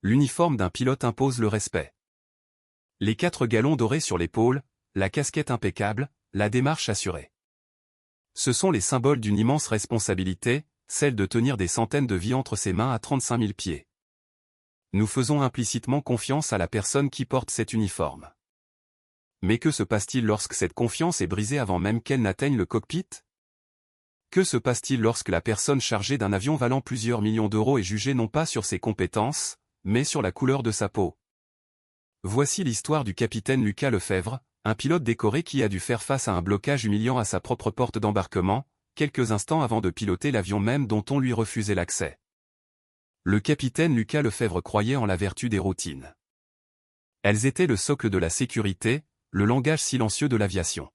L'uniforme d'un pilote impose le respect. Les 4 galons dorés sur l'épaule, la casquette impeccable, la démarche assurée. Ce sont les symboles d'une immense responsabilité, celle de tenir des centaines de vies entre ses mains à 35 000 pieds. Nous faisons implicitement confiance à la personne qui porte cet uniforme. Mais que se passe-t-il lorsque cette confiance est brisée avant même qu'elle n'atteigne le cockpit? Que se passe-t-il lorsque la personne chargée d'un avion valant plusieurs millions d'euros est jugée non pas sur ses compétences, mais sur la couleur de sa peau? Voici l'histoire du capitaine Lucas Lefebvre, un pilote décoré qui a dû faire face à un blocage humiliant à sa propre porte d'embarquement, quelques instants avant de piloter l'avion même dont on lui refusait l'accès. Le capitaine Lucas Lefebvre croyait en la vertu des routines. Elles étaient le socle de la sécurité, le langage silencieux de l'aviation.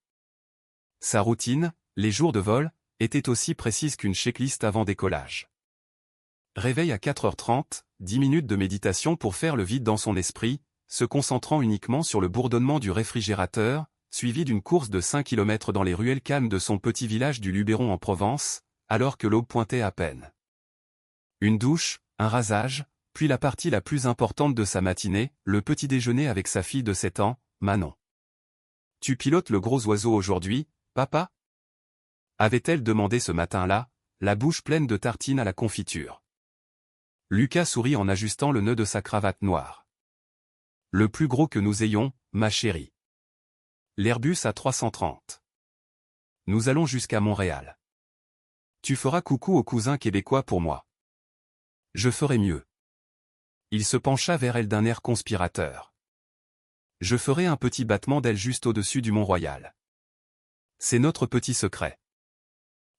Sa routine, les jours de vol, était aussi précise qu'une checklist avant décollage. Réveil à 4h30, 10 minutes de méditation pour faire le vide dans son esprit, se concentrant uniquement sur le bourdonnement du réfrigérateur, suivi d'une course de 5 km dans les ruelles calmes de son petit village du Luberon en Provence, alors que l'aube pointait à peine. Une douche, un rasage, puis la partie la plus importante de sa matinée, le petit déjeuner avec sa fille de 7 ans, Manon. « Tu pilotes le gros oiseau aujourd'hui, papa ?» avait-elle demandé ce matin-là, la bouche pleine de tartines à la confiture. Lucas sourit en ajustant le nœud de sa cravate noire. « Le plus gros que nous ayons, ma chérie. L'Airbus A330. Nous allons jusqu'à Montréal. Tu feras coucou aux cousins québécois pour moi. Je ferai mieux. » Il se pencha vers elle d'un air conspirateur. « Je ferai un petit battement d'ailes juste au-dessus du Mont-Royal. C'est notre petit secret. »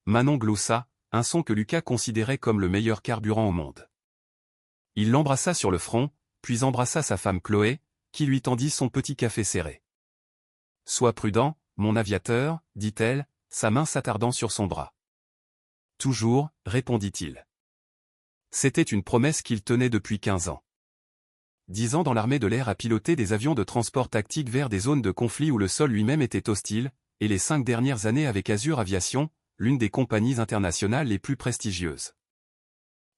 Manon gloussa, un son que Lucas considérait comme le meilleur carburant au monde. Il l'embrassa sur le front, puis embrassa sa femme Chloé, qui lui tendit son petit café serré. « Sois prudent, mon aviateur, dit-elle, sa main s'attardant sur son bras. « Toujours, répondit-il. C'était une promesse qu'il tenait depuis 15 ans. 10 ans dans l'armée de l'air à piloter des avions de transport tactique vers des zones de conflit où le sol lui-même était hostile, et les 5 dernières années avec Azur Aviation, l'une des compagnies internationales les plus prestigieuses.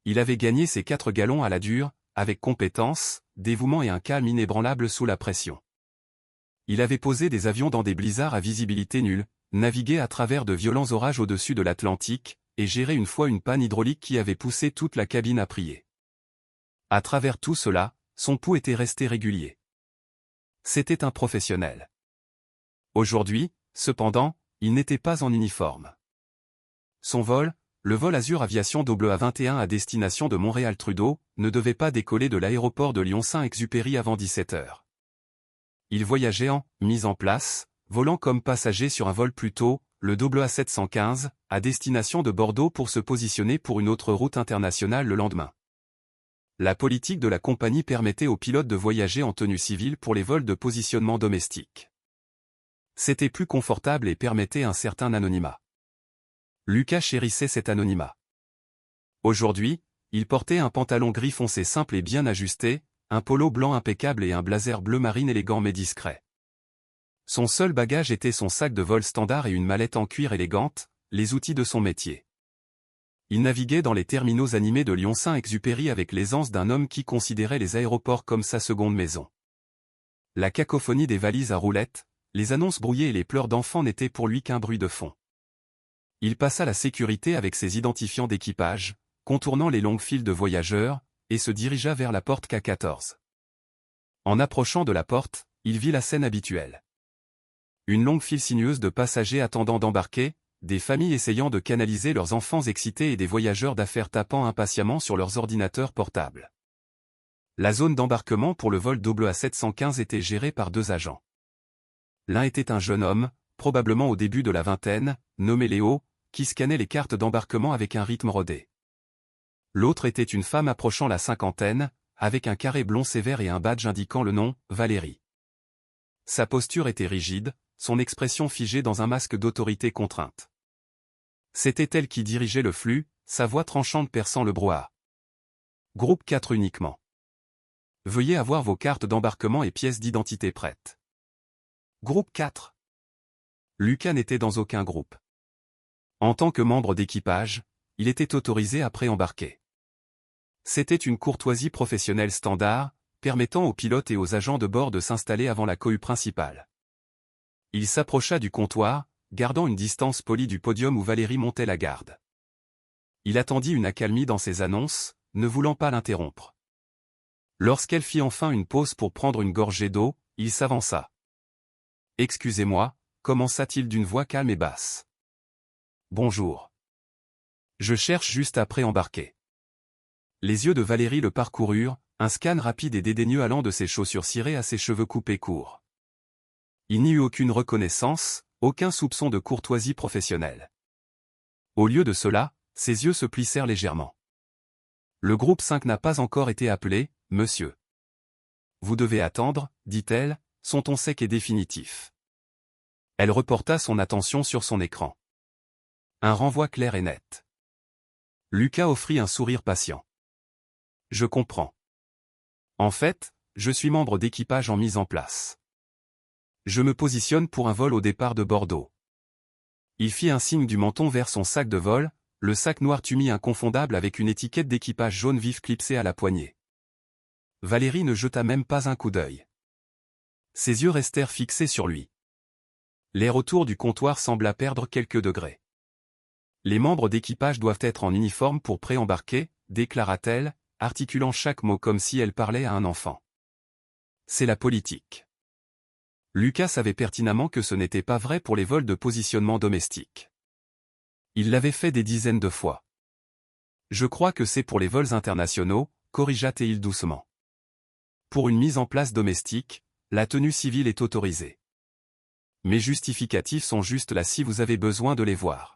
Il avait gagné ses 4 galons à la dure, avec compétence, dévouement et un calme inébranlable sous la pression. Il avait posé des avions dans des blizzards à visibilité nulle, navigué à travers de violents orages au-dessus de l'Atlantique, et géré une fois une panne hydraulique qui avait poussé toute la cabine à prier. À travers tout cela, son pouls était resté régulier. C'était un professionnel. Aujourd'hui, cependant, il n'était pas en uniforme. Son vol, le vol Azur Aviation AA21 à destination de Montréal-Trudeau, ne devait pas décoller de l'aéroport de Lyon-Saint-Exupéry avant 17h. Il voyageait en « mise en place », volant comme passager sur un vol plus tôt, le AA715, à destination de Bordeaux pour se positionner pour une autre route internationale le lendemain. La politique de la compagnie permettait aux pilotes de voyager en tenue civile pour les vols de positionnement domestique. C'était plus confortable et permettait un certain anonymat. Lucas chérissait cet anonymat. Aujourd'hui, il portait un pantalon gris foncé simple et bien ajusté, un polo blanc impeccable et un blazer bleu marine élégant mais discret. Son seul bagage était son sac de vol standard et une mallette en cuir élégante, les outils de son métier. Il naviguait dans les terminaux animés de Lyon-Saint-Exupéry avec l'aisance d'un homme qui considérait les aéroports comme sa seconde maison. La cacophonie des valises à roulettes, les annonces brouillées et les pleurs d'enfants n'étaient pour lui qu'un bruit de fond. Il passa la sécurité avec ses identifiants d'équipage, contournant les longues files de voyageurs, et se dirigea vers la porte K14. En approchant de la porte, il vit la scène habituelle. Une longue file sinueuse de passagers attendant d'embarquer, des familles essayant de canaliser leurs enfants excités et des voyageurs d'affaires tapant impatiemment sur leurs ordinateurs portables. La zone d'embarquement pour le vol AA715 était gérée par 2 agents. L'un était un jeune homme, probablement au début de la vingtaine, nommé Léo, qui scannait les cartes d'embarquement avec un rythme rodé. L'autre était une femme approchant la cinquantaine, avec un carré blond sévère et un badge indiquant le nom, Valérie. Sa posture était rigide, son expression figée dans un masque d'autorité contrainte. C'était elle qui dirigeait le flux, sa voix tranchante perçant le brouhaha. Groupe 4 uniquement. Veuillez avoir vos cartes d'embarquement et pièces d'identité prêtes. Groupe 4. Lucas n'était dans aucun groupe. En tant que membre d'équipage, il était autorisé à pré-embarquer. C'était une courtoisie professionnelle standard, permettant aux pilotes et aux agents de bord de s'installer avant la cohue principale. Il s'approcha du comptoir, gardant une distance polie du podium où Valérie montait la garde. Il attendit une accalmie dans ses annonces, ne voulant pas l'interrompre. Lorsqu'elle fit enfin une pause pour prendre une gorgée d'eau, il s'avança. « Excusez-moi » commença-t-il d'une voix calme et basse. « Bonjour. Je cherche juste à pré-embarquer. » Les yeux de Valérie le parcoururent, un scan rapide et dédaigneux allant de ses chaussures cirées à ses cheveux coupés courts. Il n'y eut aucune reconnaissance, aucun soupçon de courtoisie professionnelle. Au lieu de cela, ses yeux se plissèrent légèrement. « Le groupe 5 n'a pas encore été appelé, monsieur. »« Vous devez attendre, dit-elle, son ton sec et définitif. » Elle reporta son attention sur son écran. Un renvoi clair et net. Lucas offrit un sourire patient. « Je comprends. En fait, je suis membre d'équipage en mise en place. Je me positionne pour un vol au départ de Bordeaux. » Il fit un signe du menton vers son sac de vol, le sac noir tumi inconfondable avec une étiquette d'équipage jaune vif clipsée à la poignée. Valérie ne jeta même pas un coup d'œil. Ses yeux restèrent fixés sur lui. L'air autour du comptoir sembla perdre quelques degrés. « Les membres d'équipage doivent être en uniforme pour pré-embarquer, déclara-t-elle, articulant chaque mot comme si elle parlait à un enfant. C'est la politique. Lucas savait pertinemment que ce n'était pas vrai pour les vols de positionnement domestique. Il l'avait fait des dizaines de fois. Je crois que c'est pour les vols internationaux, corrigea Théil doucement. Pour une mise en place domestique, la tenue civile est autorisée. Mes justificatifs sont juste là si vous avez besoin de les voir.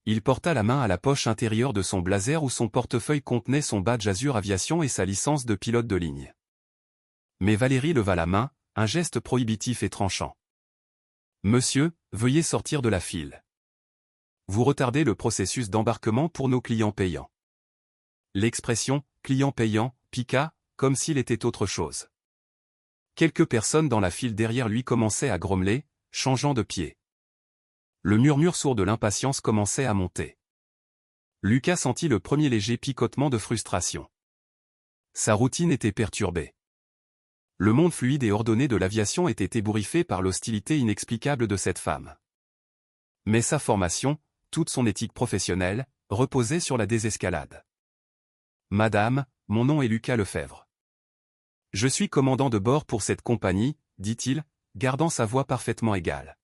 Il porta la main à la poche intérieure de son blazer où son portefeuille contenait son badge Azur Aviation et sa licence de pilote de ligne. Mais Valérie leva la main, un geste prohibitif et tranchant. « Monsieur, veuillez sortir de la file. Vous retardez le processus d'embarquement pour nos clients payants. » L'expression « client payant » piqua, comme s'il était autre chose. Quelques personnes dans la file derrière lui commençaient à grommeler, changeant de pied. Le murmure sourd de l'impatience commençait à monter. Lucas sentit le premier léger picotement de frustration. Sa routine était perturbée. Le monde fluide et ordonné de l'aviation était ébouriffé par l'hostilité inexplicable de cette femme. Mais sa formation, toute son éthique professionnelle, reposait sur la désescalade. « Madame, mon nom est Lucas Lefebvre. Je suis commandant de bord pour cette compagnie, dit-il, gardant sa voix parfaitement égale.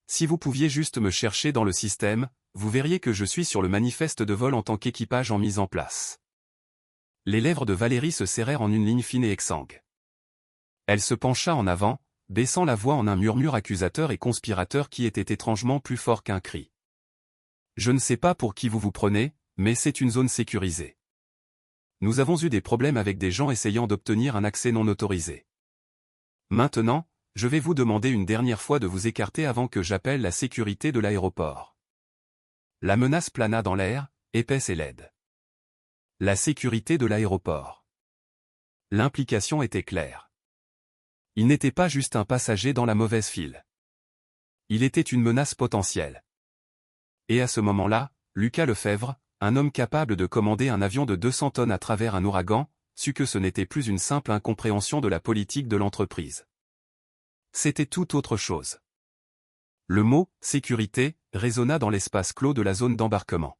Si vous pouviez juste me chercher dans le système, vous verriez que je suis sur le manifeste de vol en tant qu'équipage en mise en place. » Les lèvres de Valérie se serrèrent en une ligne fine et exsangue. Elle se pencha en avant, baissant la voix en un murmure accusateur et conspirateur qui était étrangement plus fort qu'un cri. « Je ne sais pas pour qui vous vous prenez, mais c'est une zone sécurisée. Nous avons eu des problèmes avec des gens essayant d'obtenir un accès non autorisé. Maintenant, je vais vous demander une dernière fois de vous écarter avant que j'appelle la sécurité de l'aéroport. » La menace plana dans l'air, épaisse et laide. La sécurité de l'aéroport. L'implication était claire. Il n'était pas juste un passager dans la mauvaise file. Il était une menace potentielle. Et à ce moment-là, Lucas Lefebvre, un homme capable de commander un avion de 200 tonnes à travers un ouragan, sut que ce n'était plus une simple incompréhension de la politique de l'entreprise. C'était tout autre chose. Le mot « sécurité » résonna dans l'espace clos de la zone d'embarquement.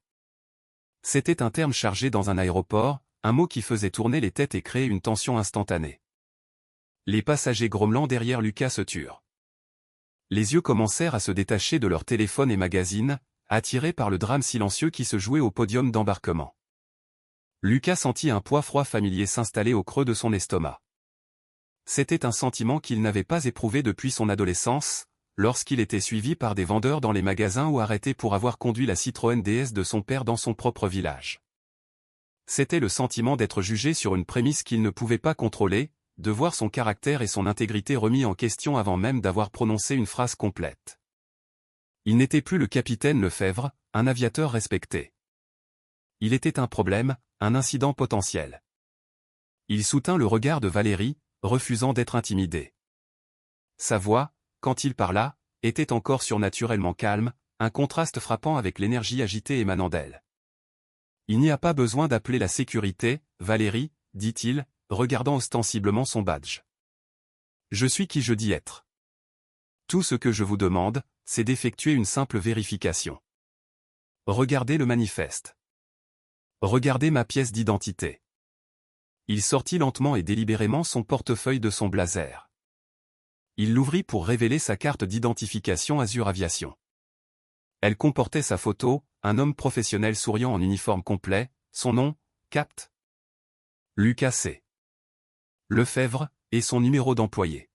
C'était un terme chargé dans un aéroport, un mot qui faisait tourner les têtes et créer une tension instantanée. Les passagers grommelant derrière Lucas se turent. Les yeux commencèrent à se détacher de leurs téléphones et magazines, attirés par le drame silencieux qui se jouait au podium d'embarquement. Lucas sentit un poids froid familier s'installer au creux de son estomac. C'était un sentiment qu'il n'avait pas éprouvé depuis son adolescence, lorsqu'il était suivi par des vendeurs dans les magasins ou arrêté pour avoir conduit la Citroën DS de son père dans son propre village. C'était le sentiment d'être jugé sur une prémisse qu'il ne pouvait pas contrôler, de voir son caractère et son intégrité remis en question avant même d'avoir prononcé une phrase complète. Il n'était plus le capitaine Lefebvre, un aviateur respecté. Il était un problème, un incident potentiel. Il soutint le regard de Valérie, refusant d'être intimidé. Sa voix, quand il parla, était encore surnaturellement calme, un contraste frappant avec l'énergie agitée émanant d'elle. Il n'y a pas besoin d'appeler la sécurité, Valérie, dit-il, regardant ostensiblement son badge. Je suis qui je dis être. Tout ce que je vous demande, c'est d'effectuer une simple vérification. Regardez le manifeste. Regardez ma pièce d'identité. Il sortit lentement et délibérément son portefeuille de son blazer. Il l'ouvrit pour révéler sa carte d'identification Azur Aviation. Elle comportait sa photo, un homme professionnel souriant en uniforme complet, son nom, Capt. Lucas C. Lefebvre, et son numéro d'employé.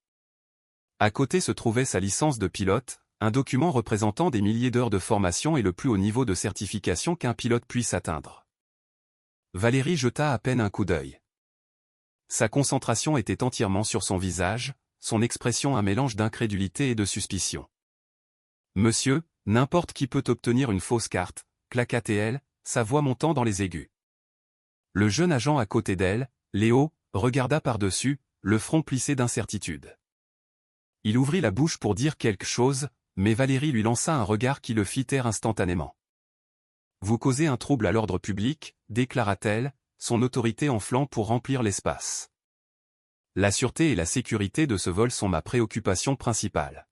À côté se trouvait sa licence de pilote, un document représentant des milliers d'heures de formation et le plus haut niveau de certification qu'un pilote puisse atteindre. Valérie jeta à peine un coup d'œil. Sa concentration était entièrement sur son visage, son expression un mélange d'incrédulité et de suspicion. « Monsieur, n'importe qui peut obtenir une fausse carte », claqua-t-elle, sa voix montant dans les aigus. Le jeune agent à côté d'elle, Léo, regarda par-dessus, le front plissé d'incertitude. Il ouvrit la bouche pour dire quelque chose, mais Valérie lui lança un regard qui le fit taire instantanément. « Vous causez un trouble à l'ordre public », déclara-t-elle, son autorité enflant pour remplir l'espace. « La sûreté et la sécurité de ce vol sont ma préoccupation principale.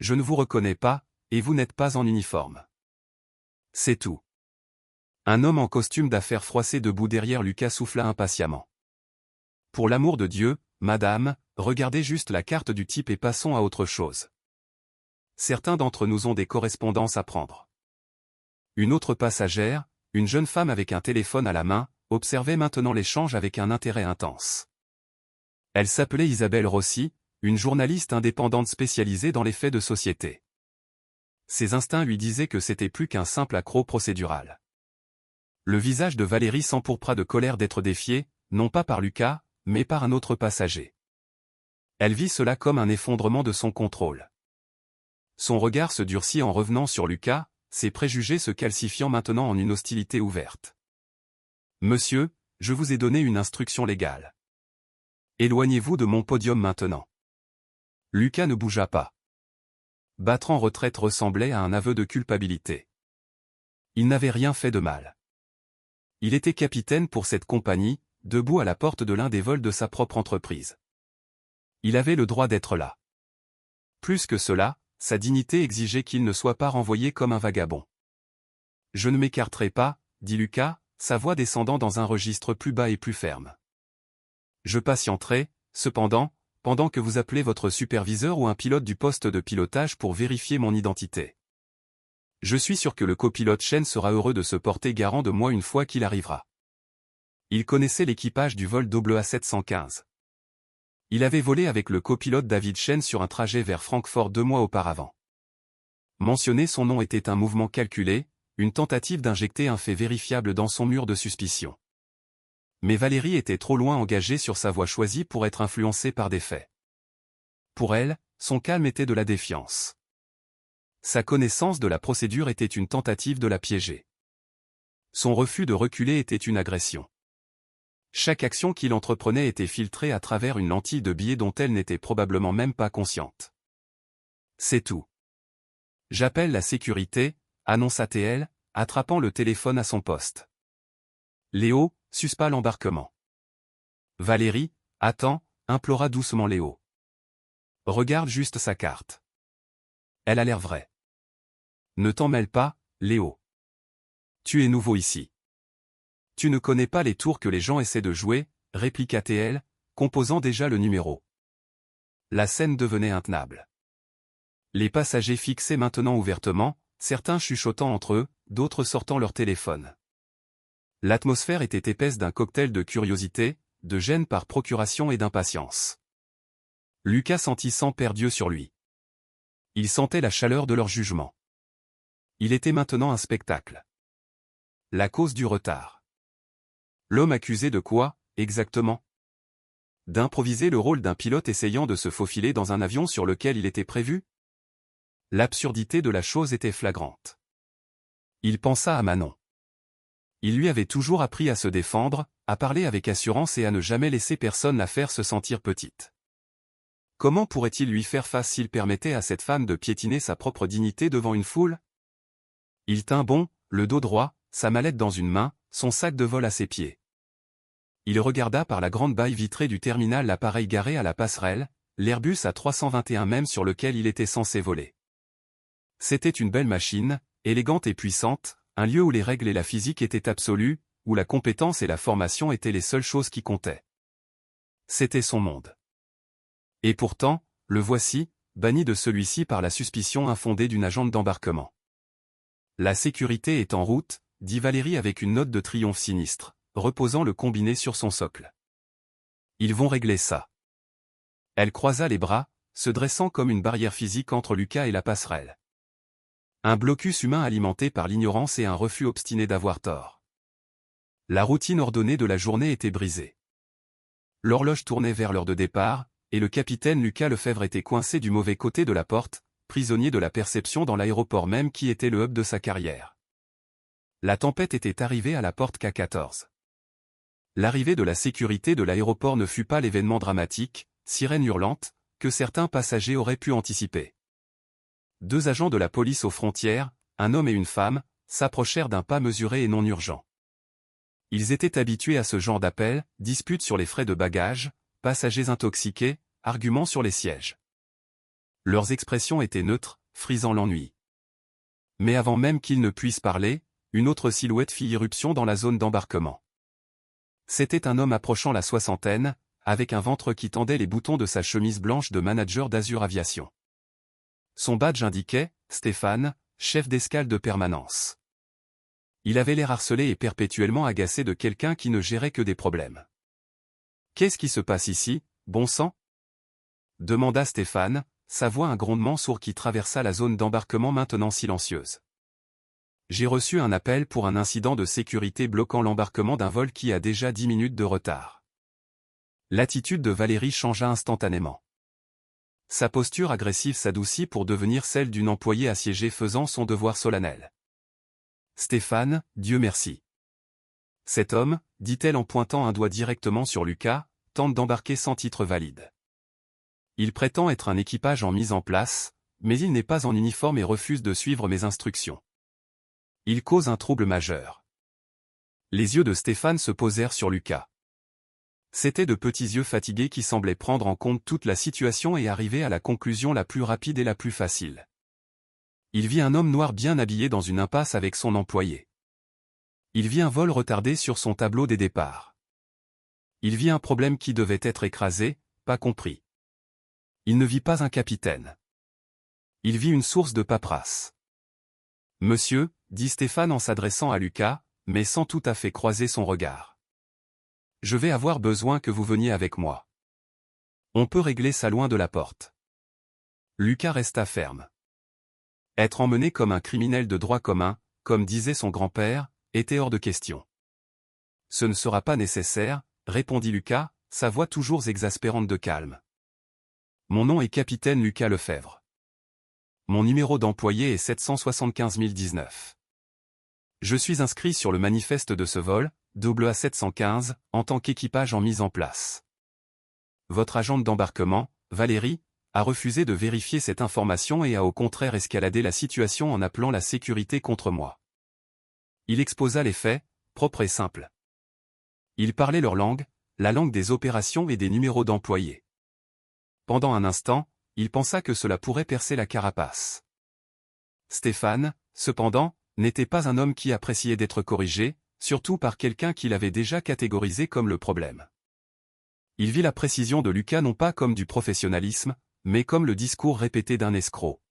Je ne vous reconnais pas, et vous n'êtes pas en uniforme. C'est tout. » Un homme en costume d'affaires froissé debout derrière Lucas souffla impatiemment. « Pour l'amour de Dieu, madame, regardez juste la carte du type et passons à autre chose. Certains d'entre nous ont des correspondances à prendre. » Une autre passagère, une jeune femme avec un téléphone à la main, observait maintenant l'échange avec un intérêt intense. Elle s'appelait Isabelle Rossi, une journaliste indépendante spécialisée dans les faits de société. Ses instincts lui disaient que c'était plus qu'un simple accroc procédural. Le visage de Valérie s'empourpra de colère d'être défié, non pas par Lucas, mais par un autre passager. Elle vit cela comme un effondrement de son contrôle. Son regard se durcit en revenant sur Lucas, ses préjugés se calcifiant maintenant en une hostilité ouverte. « Monsieur, je vous ai donné une instruction légale. Éloignez-vous de mon podium maintenant. » Lucas ne bougea pas. Battre en retraite ressemblait à un aveu de culpabilité. Il n'avait rien fait de mal. Il était capitaine pour cette compagnie, debout à la porte de l'un des vols de sa propre entreprise. Il avait le droit d'être là. Plus que cela, sa dignité exigeait qu'il ne soit pas renvoyé comme un vagabond. « Je ne m'écarterai pas, » dit Lucas, sa voix descendant dans un registre plus bas et plus ferme. « Je patienterai, cependant, pendant que vous appelez votre superviseur ou un pilote du poste de pilotage pour vérifier mon identité. Je suis sûr que le copilote Chen sera heureux de se porter garant de moi une fois qu'il arrivera. » Il connaissait l'équipage du vol A715. Il avait volé avec le copilote David Chen sur un trajet vers Francfort 2 mois auparavant. Mentionner son nom était un mouvement calculé, une tentative d'injecter un fait vérifiable dans son mur de suspicion. Mais Valérie était trop loin engagée sur sa voie choisie pour être influencée par des faits. Pour elle, son calme était de la défiance. Sa connaissance de la procédure était une tentative de la piéger. Son refus de reculer était une agression. Chaque action qu'il entreprenait était filtrée à travers une lentille de biais dont elle n'était probablement même pas consciente. « C'est tout. J'appelle la sécurité », annonça-t-elle, attrapant le téléphone à son poste. Léo, suspend l'embarquement. Valérie, attends, implora doucement Léo. Regarde juste sa carte. Elle a l'air vraie. Ne t'en mêle pas, Léo. Tu es nouveau ici. Tu ne connais pas les tours que les gens essaient de jouer, répliqua-t-elle, composant déjà le numéro. La scène devenait intenable. Les passagers fixaient maintenant ouvertement, certains chuchotant entre eux, d'autres sortant leur téléphone. L'atmosphère était épaisse d'un cocktail de curiosité, de gêne par procuration et d'impatience. Lucas sentit sang perdre sur lui. Il sentait la chaleur de leur jugement. Il était maintenant un spectacle. La cause du retard. L'homme accusé de quoi, exactement? D'improviser le rôle d'un pilote essayant de se faufiler dans un avion sur lequel il était prévu? L'absurdité de la chose était flagrante. Il pensa à Manon. Il lui avait toujours appris à se défendre, à parler avec assurance et à ne jamais laisser personne la faire se sentir petite. Comment pourrait-il lui faire face s'il permettait à cette femme de piétiner sa propre dignité devant une foule? Il tint bon, le dos droit, sa mallette dans une main, son sac de vol à ses pieds. Il regarda par la grande baille vitrée du terminal l'appareil garé à la passerelle, l'Airbus A321 même sur lequel il était censé voler. C'était une belle machine, élégante et puissante, un lieu où les règles et la physique étaient absolues, où la compétence et la formation étaient les seules choses qui comptaient. C'était son monde. Et pourtant, le voici, banni de celui-ci par la suspicion infondée d'une agente d'embarquement. La sécurité est en route, dit Valérie avec une note de triomphe sinistre, reposant le combiné sur son socle. Ils vont régler ça. Elle croisa les bras, se dressant comme une barrière physique entre Lucas et la passerelle. Un blocus humain alimenté par l'ignorance et un refus obstiné d'avoir tort. La routine ordonnée de la journée était brisée. L'horloge tournait vers l'heure de départ, et le capitaine Lucas Lefebvre était coincé du mauvais côté de la porte, prisonnier de la perception dans l'aéroport même qui était le hub de sa carrière. La tempête était arrivée à la porte K14. L'arrivée de la sécurité de l'aéroport ne fut pas l'événement dramatique, sirène hurlante, que certains passagers auraient pu anticiper. 2 agents de la police aux frontières, un homme et une femme, s'approchèrent d'un pas mesuré et non urgent. Ils étaient habitués à ce genre d'appel, disputes sur les frais de bagages, passagers intoxiqués, arguments sur les sièges. Leurs expressions étaient neutres, frisant l'ennui. Mais avant même qu'ils ne puissent parler, une autre silhouette fit irruption dans la zone d'embarquement. C'était un homme approchant la soixantaine, avec un ventre qui tendait les boutons de sa chemise blanche de manager d'Azur Aviation. Son badge indiquait « Stéphane, chef d'escale de permanence ». Il avait l'air harcelé et perpétuellement agacé de quelqu'un qui ne gérait que des problèmes. « Qu'est-ce qui se passe ici, bon sang ?» demanda Stéphane, sa voix un grondement sourd qui traversa la zone d'embarquement maintenant silencieuse. « J'ai reçu un appel pour un incident de sécurité bloquant l'embarquement d'un vol qui a déjà 10 minutes de retard. » L'attitude de Valérie changea instantanément. Sa posture agressive s'adoucit pour devenir celle d'une employée assiégée faisant son devoir solennel. « Stéphane, Dieu merci. » Cet homme, dit-elle en pointant un doigt directement sur Lucas, tente d'embarquer sans titre valide. Il prétend être un équipage en mise en place, mais il n'est pas en uniforme et refuse de suivre mes instructions. Il cause un trouble majeur. Les yeux de Stéphane se posèrent sur Lucas. C'étaient de petits yeux fatigués qui semblaient prendre en compte toute la situation et arriver à la conclusion la plus rapide et la plus facile. Il vit un homme noir bien habillé dans une impasse avec son employé. Il vit un vol retardé sur son tableau des départs. Il vit un problème qui devait être écrasé, pas compris. Il ne vit pas un capitaine. Il vit une source de paperasse. « Monsieur », dit Stéphane en s'adressant à Lucas, mais sans tout à fait croiser son regard. « Je vais avoir besoin que vous veniez avec moi. On peut régler ça loin de la porte. » Lucas resta ferme. Être emmené comme un criminel de droit commun, comme disait son grand-père, était hors de question. « Ce ne sera pas nécessaire, » répondit Lucas, sa voix toujours exaspérante de calme. « Mon nom est capitaine Lucas Lefebvre. Mon numéro d'employé est 775 019. Je suis inscrit sur le manifeste de ce vol, AA715, en tant qu'équipage en mise en place. Votre agente d'embarquement, Valérie, a refusé de vérifier cette information et a au contraire escaladé la situation en appelant la sécurité contre moi. » Il exposa les faits, propres et simples. Ils parlaient leur langue, la langue des opérations et des numéros d'employés. Pendant un instant, il pensa que cela pourrait percer la carapace. Stéphane, cependant, n'était pas un homme qui appréciait d'être corrigé, surtout par quelqu'un qu'il avait déjà catégorisé comme le problème. Il vit la précision de Lucas non pas comme du professionnalisme, mais comme le discours répété d'un escroc.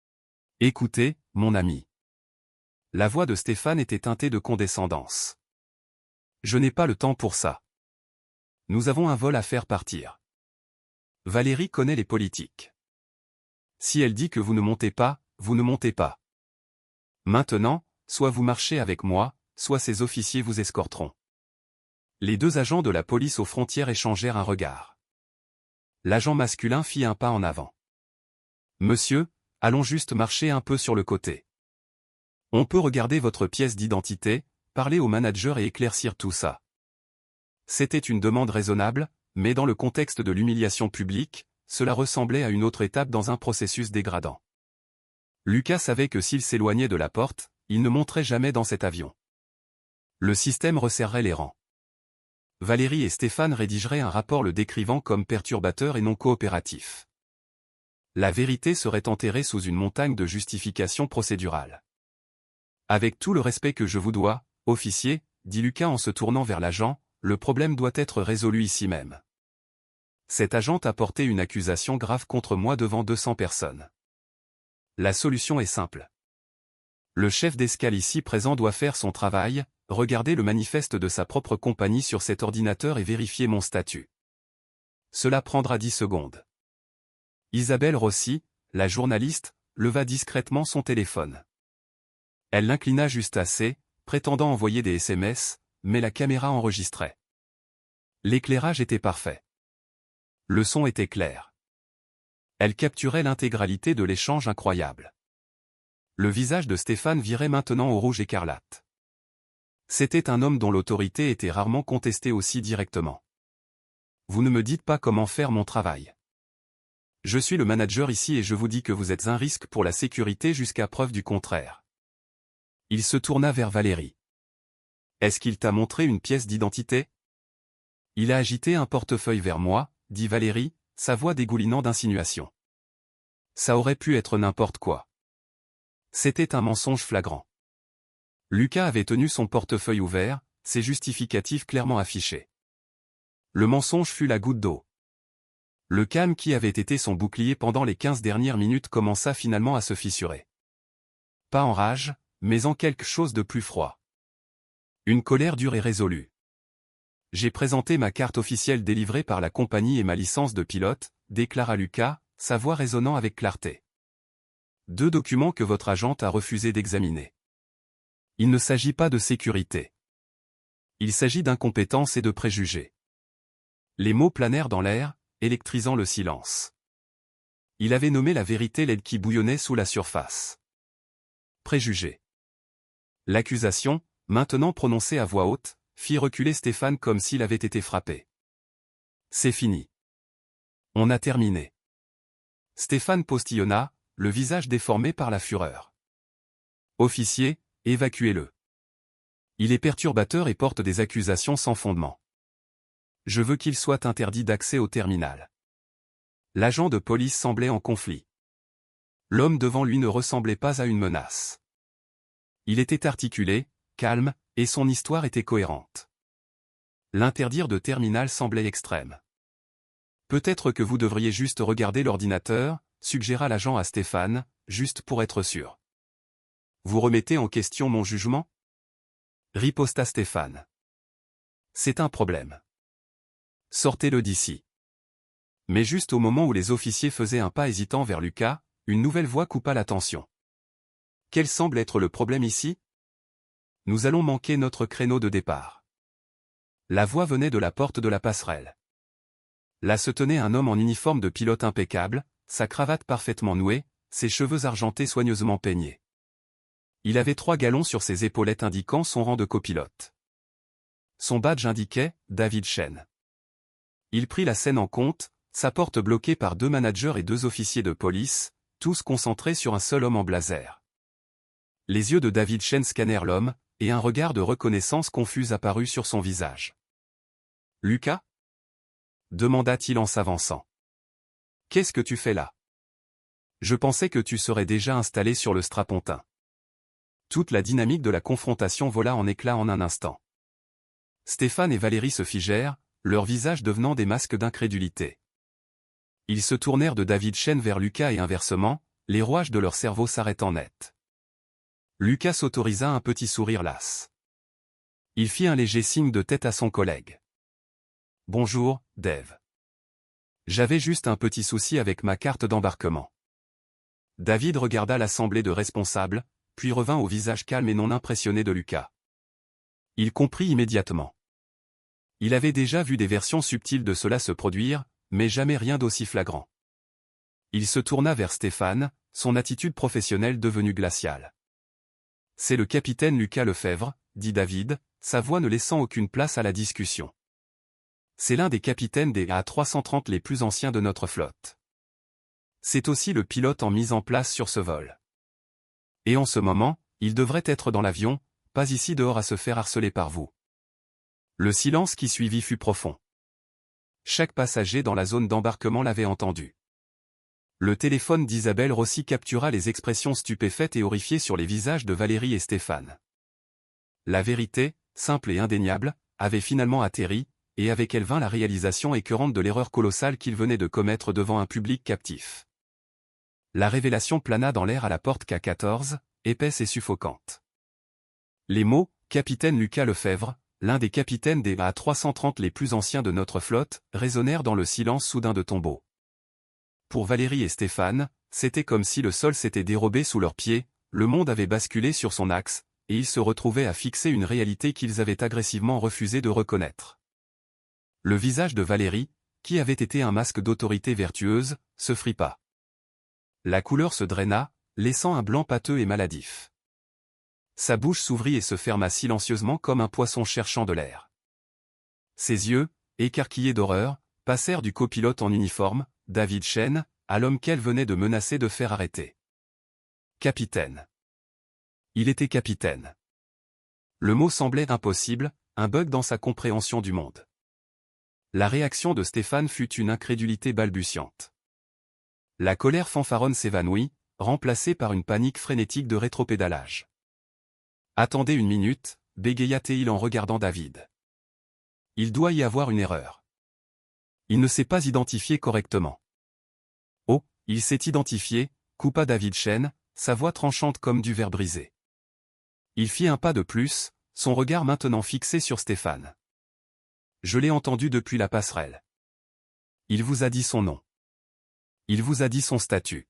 « Écoutez, mon ami. » La voix de Stéphane était teintée de condescendance. « Je n'ai pas le temps pour ça. Nous avons un vol à faire partir. Valérie connaît les politiques. Si elle dit que vous ne montez pas, vous ne montez pas. Maintenant, soit vous marchez avec moi, soit ces officiers vous escorteront. » Les 2 agents de la police aux frontières échangèrent un regard. L'agent masculin fit un pas en avant. « Monsieur, allons juste marcher un peu sur le côté. On peut regarder votre pièce d'identité, parler au manager et éclaircir tout ça. » C'était une demande raisonnable, mais dans le contexte de l'humiliation publique, cela ressemblait à une autre étape dans un processus dégradant. Lucas savait que s'il s'éloignait de la porte, il ne monterait jamais dans cet avion. Le système resserrerait les rangs. Valérie et Stéphane rédigeraient un rapport le décrivant comme perturbateur et non coopératif. La vérité serait enterrée sous une montagne de justifications procédurales. Avec tout le respect que je vous dois, officier, dit Lucas en se tournant vers l'agent, le problème doit être résolu ici même. Cet agent a porté une accusation grave contre moi devant 200 personnes. La solution est simple. Le chef d'escale ici présent doit faire son travail, regarder le manifeste de sa propre compagnie sur cet ordinateur et vérifier mon statut. Cela prendra 10 secondes. Isabelle Rossi, la journaliste, leva discrètement son téléphone. Elle l'inclina juste assez, prétendant envoyer des SMS, mais la caméra enregistrait. L'éclairage était parfait. Le son était clair. Elle capturait l'intégralité de l'échange incroyable. Le visage de Stéphane virait maintenant au rouge écarlate. C'était un homme dont l'autorité était rarement contestée aussi directement. Vous ne me dites pas comment faire mon travail. Je suis le manager ici et je vous dis que vous êtes un risque pour la sécurité jusqu'à preuve du contraire. Il se tourna vers Valérie. Est-ce qu'il t'a montré une pièce d'identité? Il a agité un portefeuille vers moi, dit Valérie, sa voix dégoulinant d'insinuation. Ça aurait pu être n'importe quoi. C'était un mensonge flagrant. Lucas avait tenu son portefeuille ouvert, ses justificatifs clairement affichés. Le mensonge fut la goutte d'eau. Le calme qui avait été son bouclier pendant les 15 dernières minutes commença finalement à se fissurer. Pas en rage, mais en quelque chose de plus froid. Une colère dure et résolue. J'ai présenté ma carte officielle délivrée par la compagnie et ma licence de pilote, déclara Lucas, sa voix résonnant avec clarté. 2 documents que votre agente a refusé d'examiner. Il ne s'agit pas de sécurité. Il s'agit d'incompétence et de préjugés. Les mots planèrent dans l'air, électrisant le silence. Il avait nommé la vérité l'aide qui bouillonnait sous la surface. Préjugés. L'accusation, maintenant prononcée à voix haute, fit reculer Stéphane comme s'il avait été frappé. C'est fini. On a terminé. Stéphane postillonna, le visage déformé par la fureur. Officier, évacuez-le. Il est perturbateur et porte des accusations sans fondement. Je veux qu'il soit interdit d'accès au terminal. L'agent de police semblait en conflit. L'homme devant lui ne ressemblait pas à une menace. Il était articulé, calme, et son histoire était cohérente. L'interdire de terminal semblait extrême. Peut-être que vous devriez juste regarder l'ordinateur, suggéra l'agent à Stéphane, juste pour être sûr. Vous remettez en question mon jugement? Riposta Stéphane. C'est un problème. Sortez-le d'ici. Mais juste au moment où les officiers faisaient un pas hésitant vers Lucas, une nouvelle voix coupa l'attention. Quel semble être le problème ici? Nous allons manquer notre créneau de départ. La voix venait de la porte de la passerelle. Là se tenait un homme en uniforme de pilote impeccable, sa cravate parfaitement nouée, ses cheveux argentés soigneusement peignés. Il avait 3 galons sur ses épaulettes indiquant son rang de copilote. Son badge indiquait « David Chen ». Il prit la scène en compte, sa porte bloquée par 2 managers et 2 officiers de police, tous concentrés sur un seul homme en blazer. Les yeux de David Chen scannèrent l'homme, et un regard de reconnaissance confuse apparut sur son visage. « Lucas » demanda-t-il en s'avançant. « Qu'est-ce que tu fais là? Je pensais que tu serais déjà installé sur le strapontin. » Toute la dynamique de la confrontation vola en éclats en un instant. Stéphane et Valérie se figèrent, leurs visages devenant des masques d'incrédulité. Ils se tournèrent de David Chen vers Lucas et inversement, les rouages de leur cerveau s'arrêtant net. Lucas s'autorisa un petit sourire las. Il fit un léger signe de tête à son collègue. « Bonjour, Dave. J'avais juste un petit souci avec ma carte d'embarquement. » David regarda l'assemblée de responsables, puis revint au visage calme et non impressionné de Lucas. Il comprit immédiatement. Il avait déjà vu des versions subtiles de cela se produire, mais jamais rien d'aussi flagrant. Il se tourna vers Stéphane, son attitude professionnelle devenue glaciale. « C'est le capitaine Lucas Lefebvre, » dit David, sa voix ne laissant aucune place à la discussion. « C'est l'un des capitaines des A330 les plus anciens de notre flotte. C'est aussi le pilote en mise en place sur ce vol. Et en ce moment, il devrait être dans l'avion, pas ici dehors à se faire harceler par vous. » Le silence qui suivit fut profond. Chaque passager dans la zone d'embarquement l'avait entendu. Le téléphone d'Isabelle Rossi captura les expressions stupéfaites et horrifiées sur les visages de Valérie et Stéphane. La vérité, simple et indéniable, avait finalement atterri, et avec elle vint la réalisation écœurante de l'erreur colossale qu'ils venaient de commettre devant un public captif. La révélation plana dans l'air à la porte K14, épaisse et suffocante. Les mots « Capitaine Lucas Lefebvre », l'un des capitaines des A330 les plus anciens de notre flotte, résonnèrent dans le silence soudain de tombeau. Pour Valérie et Stéphane, c'était comme si le sol s'était dérobé sous leurs pieds, le monde avait basculé sur son axe, et ils se retrouvaient à fixer une réalité qu'ils avaient agressivement refusé de reconnaître. Le visage de Valérie, qui avait été un masque d'autorité vertueuse, se fripa. La couleur se draina, laissant un blanc pâteux et maladif. Sa bouche s'ouvrit et se ferma silencieusement comme un poisson cherchant de l'air. Ses yeux, écarquillés d'horreur, passèrent du copilote en uniforme, David Chen, à l'homme qu'elle venait de menacer de faire arrêter. Capitaine. Il était capitaine. Le mot semblait impossible, un bug dans sa compréhension du monde. La réaction de Stéphane fut une incrédulité balbutiante. La colère fanfaronne s'évanouit, remplacée par une panique frénétique de rétropédalage. « Attendez une minute », bégaya-t-il en regardant David. « Il doit y avoir une erreur. Il ne s'est pas identifié correctement. » « Oh, il s'est identifié », coupa David Chen, sa voix tranchante comme du verre brisé. Il fit un pas de plus, son regard maintenant fixé sur Stéphane. « Je l'ai entendu depuis la passerelle. Il vous a dit son nom. Il vous a dit son statut.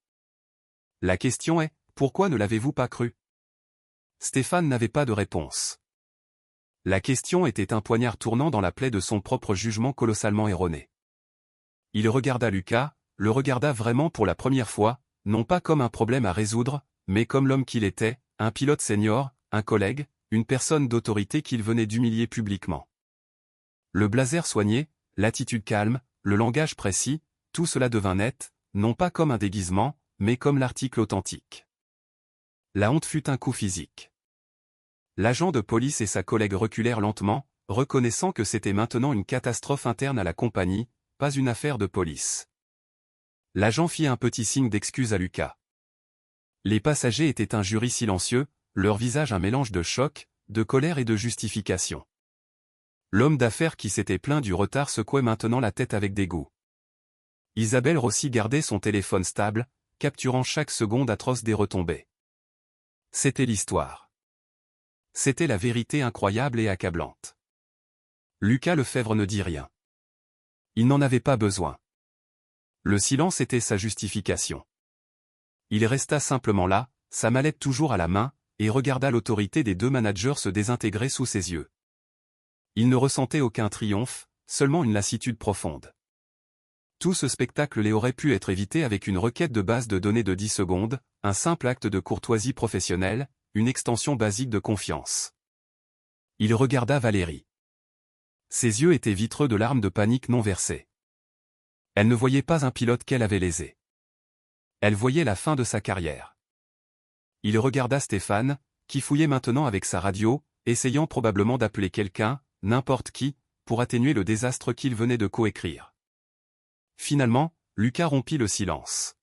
La question est, pourquoi ne l'avez-vous pas cru ?» Stéphane n'avait pas de réponse. La question était un poignard tournant dans la plaie de son propre jugement colossalement erroné. Il regarda Lucas, le regarda vraiment pour la première fois, non pas comme un problème à résoudre, mais comme l'homme qu'il était, un pilote senior, un collègue, une personne d'autorité qu'il venait d'humilier publiquement. Le blazer soigné, l'attitude calme, le langage précis, tout cela devint net, non pas comme un déguisement, mais comme l'article authentique. La honte fut un coup physique. L'agent de police et sa collègue reculèrent lentement, reconnaissant que c'était maintenant une catastrophe interne à la compagnie, pas une affaire de police. L'agent fit un petit signe d'excuse à Lucas. Les passagers étaient un jury silencieux, leur visage un mélange de choc, de colère et de justification. L'homme d'affaires qui s'était plaint du retard secouait maintenant la tête avec dégoût. Isabelle Rossi gardait son téléphone stable, capturant chaque seconde atroce des retombées. C'était l'histoire. C'était la vérité incroyable et accablante. Lucas Lefebvre ne dit rien. Il n'en avait pas besoin. Le silence était sa justification. Il resta simplement là, sa mallette toujours à la main, et regarda l'autorité des deux managers se désintégrer sous ses yeux. Il ne ressentait aucun triomphe, seulement une lassitude profonde. Tout ce spectacle les aurait pu être évité avec une requête de base de données de 10 secondes, un simple acte de courtoisie professionnelle, une extension basique de confiance. Il regarda Valérie. Ses yeux étaient vitreux de larmes de panique non versées. Elle ne voyait pas un pilote qu'elle avait lésé. Elle voyait la fin de sa carrière. Il regarda Stéphane, qui fouillait maintenant avec sa radio, essayant probablement d'appeler quelqu'un, n'importe qui, pour atténuer le désastre qu'il venait de coécrire. Finalement, Lucas rompit le silence.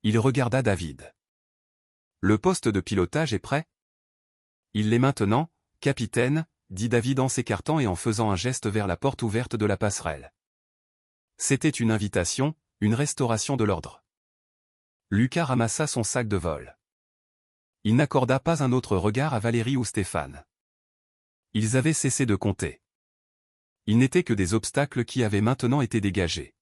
Il regarda David. « Le poste de pilotage est prêt ? » « Il l'est maintenant, capitaine, » dit David en s'écartant et en faisant un geste vers la porte ouverte de la passerelle. C'était une invitation, une restauration de l'ordre. Lucas ramassa son sac de vol. Il n'accorda pas un autre regard à Valérie ou Stéphane. Ils avaient cessé de compter. Ils n'étaient que des obstacles qui avaient maintenant été dégagés.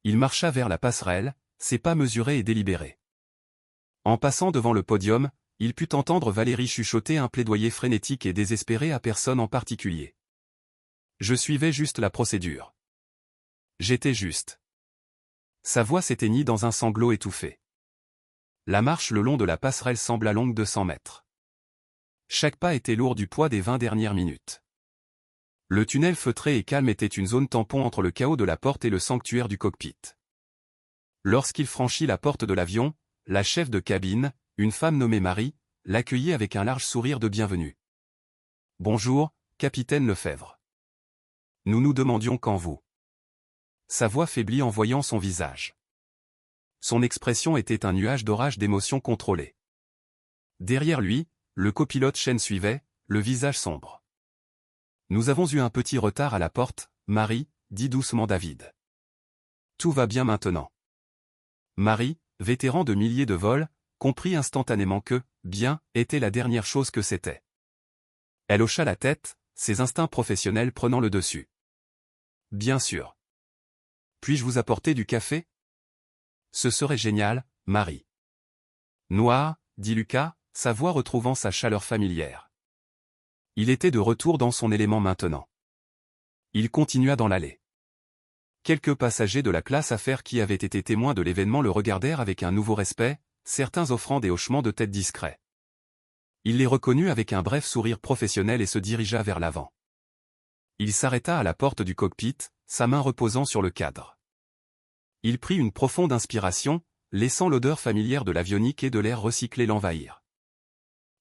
Il marcha vers la passerelle, ses pas mesurés et délibérés. En passant devant le podium, il put entendre Valérie chuchoter un plaidoyer frénétique et désespéré à personne en particulier. Je suivais juste la procédure. J'étais juste. Sa voix s'éteignit dans un sanglot étouffé. La marche le long de la passerelle sembla longue de 100 mètres. Chaque pas était lourd du poids des 20 dernières minutes. Le tunnel feutré et calme était une zone tampon entre le chaos de la porte et le sanctuaire du cockpit. Lorsqu'il franchit la porte de l'avion, la chef de cabine, une femme nommée Marie, l'accueillit avec un large sourire de bienvenue. « Bonjour, capitaine Lefebvre. Nous nous demandions quand vous. » Sa voix faiblit en voyant son visage. Son expression était un nuage d'orage d'émotions contrôlées. Derrière lui, le copilote Chen suivait, le visage sombre. « Nous avons eu un petit retard à la porte, Marie, » dit doucement David. « Tout va bien maintenant. » Marie, vétéran de milliers de vols, comprit instantanément que « bien » était la dernière chose que c'était. Elle hocha la tête, ses instincts professionnels prenant le dessus. « Bien sûr. Puis-je vous apporter du café ? » Ce serait génial, Marie. « Noir, » dit Lucas, sa voix retrouvant sa chaleur familière. Il était de retour dans son élément maintenant. Il continua dans l'allée. Quelques passagers de la classe affaires qui avaient été témoins de l'événement le regardèrent avec un nouveau respect, certains offrant des hochements de tête discrets. Il les reconnut avec un bref sourire professionnel et se dirigea vers l'avant. Il s'arrêta à la porte du cockpit, sa main reposant sur le cadre. Il prit une profonde inspiration, laissant l'odeur familière de l'avionique et de l'air recyclé l'envahir.